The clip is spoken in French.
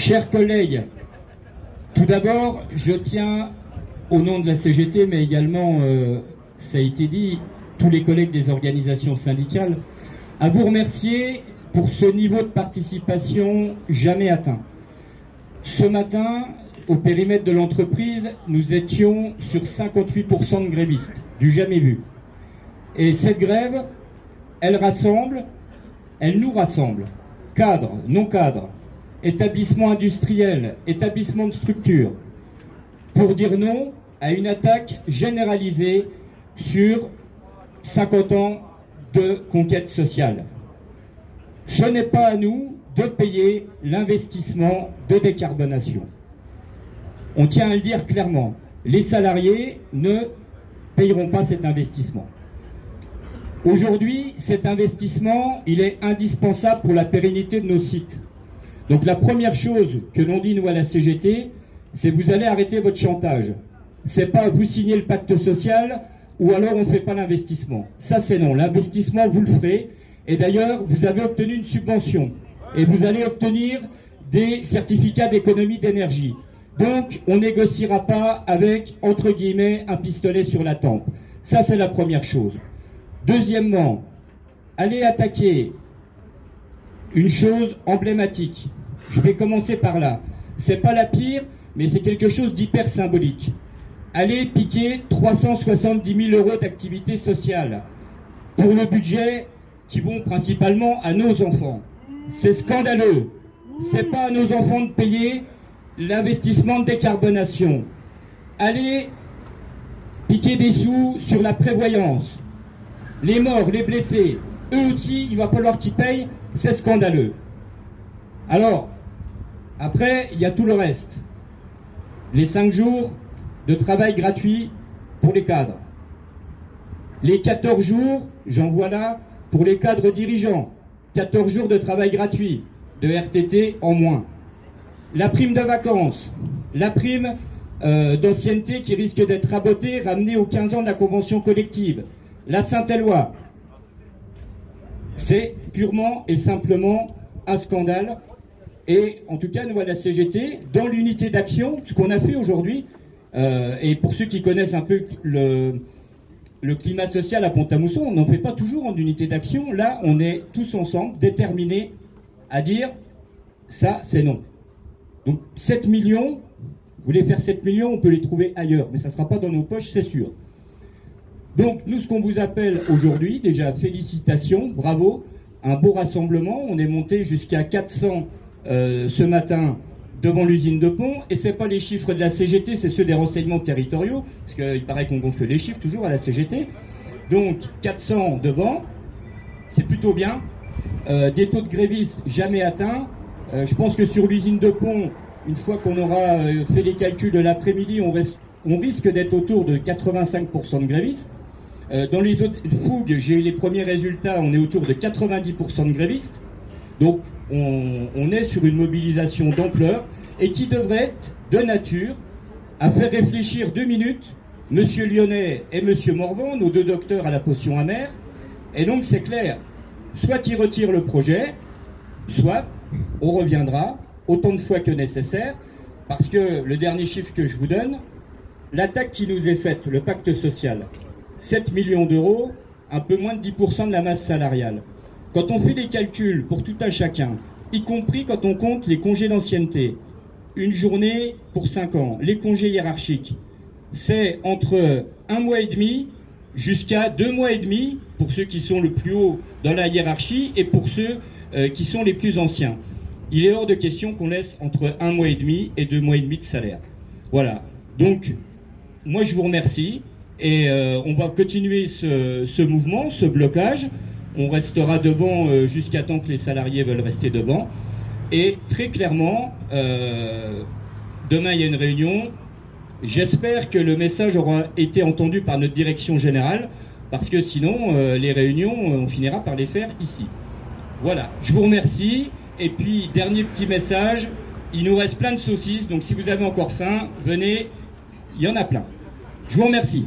Chers collègues, tout d'abord, je tiens, au nom de la CGT, mais également, ça a été dit, tous les collègues des organisations syndicales, à vous remercier pour ce niveau de participation jamais atteint. Ce matin, au périmètre de l'entreprise, nous étions sur 58% de grévistes, du jamais vu. Et cette grève, elle rassemble, elle nous rassemble, cadres, non-cadres, établissements industriels, établissements de structure, pour dire non à une attaque généralisée sur 50 ans de conquête sociale. Ce n'est pas à nous de payer l'investissement de décarbonation. On tient à le dire clairement, les salariés ne payeront pas cet investissement. Aujourd'hui, cet investissement, il est indispensable pour la pérennité de nos sites. Donc la première chose que l'on dit, nous, à la CGT, c'est vous allez arrêter votre chantage. C'est pas vous signez le pacte social ou alors on ne fait pas l'investissement. Ça, c'est non. L'investissement, vous le ferez. Et d'ailleurs, vous avez obtenu une subvention. Et vous allez obtenir des certificats d'économie d'énergie. Donc, on ne négociera pas avec, entre guillemets, un pistolet sur la tempe. Ça, c'est la première chose. Deuxièmement, allez attaquer une chose emblématique. Je vais commencer par là. C'est pas la pire, mais c'est quelque chose d'hyper symbolique. Allez piquer 370 000 € d'activité sociale pour le budget qui vont principalement à nos enfants. C'est scandaleux. C'est pas à nos enfants de payer l'investissement de décarbonation. Allez piquer des sous sur la prévoyance. Les morts, les blessés, eux aussi, il va falloir qu'ils payent. C'est scandaleux. Alors, après, il y a tout le reste. Les 5 jours de travail gratuit pour les cadres. Les 14 jours, j'en vois là, pour les cadres dirigeants. 14 jours de travail gratuit, de RTT en moins. La prime de vacances, la prime d'ancienneté qui risque d'être rabotée, ramenée aux 15 ans de la convention collective. La Saint-Éloi. C'est purement et simplement un scandale. Et en tout cas, nous, à la CGT, dans l'unité d'action, ce qu'on a fait aujourd'hui, et pour ceux qui connaissent un peu le climat social à Pont-à-Mousson, on n'en fait pas toujours en unité d'action. Là, on est tous ensemble, déterminés à dire ça, c'est non. Donc 7 millions, vous voulez faire 7 millions, on peut les trouver ailleurs, mais ça ne sera pas dans nos poches, c'est sûr. Donc nous, ce qu'on vous appelle aujourd'hui, déjà félicitations, bravo, un beau rassemblement. On est monté jusqu'à 400 ce matin devant l'usine de Pont, et ce n'est pas les chiffres de la CGT, c'est ceux des renseignements territoriaux, parce qu'il paraît qu'on gonfle les chiffres toujours à la CGT. Donc 400 devant, c'est plutôt bien. Des taux de grévistes jamais atteints. Je pense que sur l'usine de Pont, une fois qu'on aura fait les calculs de l'après-midi, on risque d'être autour de 85% de grévistes. Dans les autres fougues, j'ai eu les premiers résultats, on est autour de 90% de grévistes. Donc on est sur une mobilisation d'ampleur et qui devrait être de nature à faire réfléchir 2 minutes Monsieur Lyonnais et Monsieur Morvan, nos 2 docteurs à la potion amère. Et donc c'est clair, soit ils retirent le projet, soit on reviendra autant de fois que nécessaire, parce que le dernier chiffre que je vous donne, l'attaque qui nous est faite, le pacte social, 7 millions d'euros, un peu moins de 10% de la masse salariale. Quand on fait les calculs pour tout un chacun, y compris quand on compte les congés d'ancienneté, une journée pour 5 ans, les congés hiérarchiques, c'est entre 1 mois et demi jusqu'à 2 mois et demi pour ceux qui sont le plus haut dans la hiérarchie et pour ceux qui sont les plus anciens. Il est hors de question qu'on laisse entre 1 mois et demi et 2 mois et demi de salaire. Voilà. Donc, moi je vous remercie. Et on va continuer ce mouvement, ce blocage. On restera devant jusqu'à temps que les salariés veulent rester devant. Et très clairement, demain il y a une réunion. J'espère que le message aura été entendu par notre direction générale, parce que sinon, les réunions, on finira par les faire ici. Voilà, je vous remercie. Et puis, dernier petit message, il nous reste plein de saucisses, donc si vous avez encore faim, venez, il y en a plein. Je vous remercie.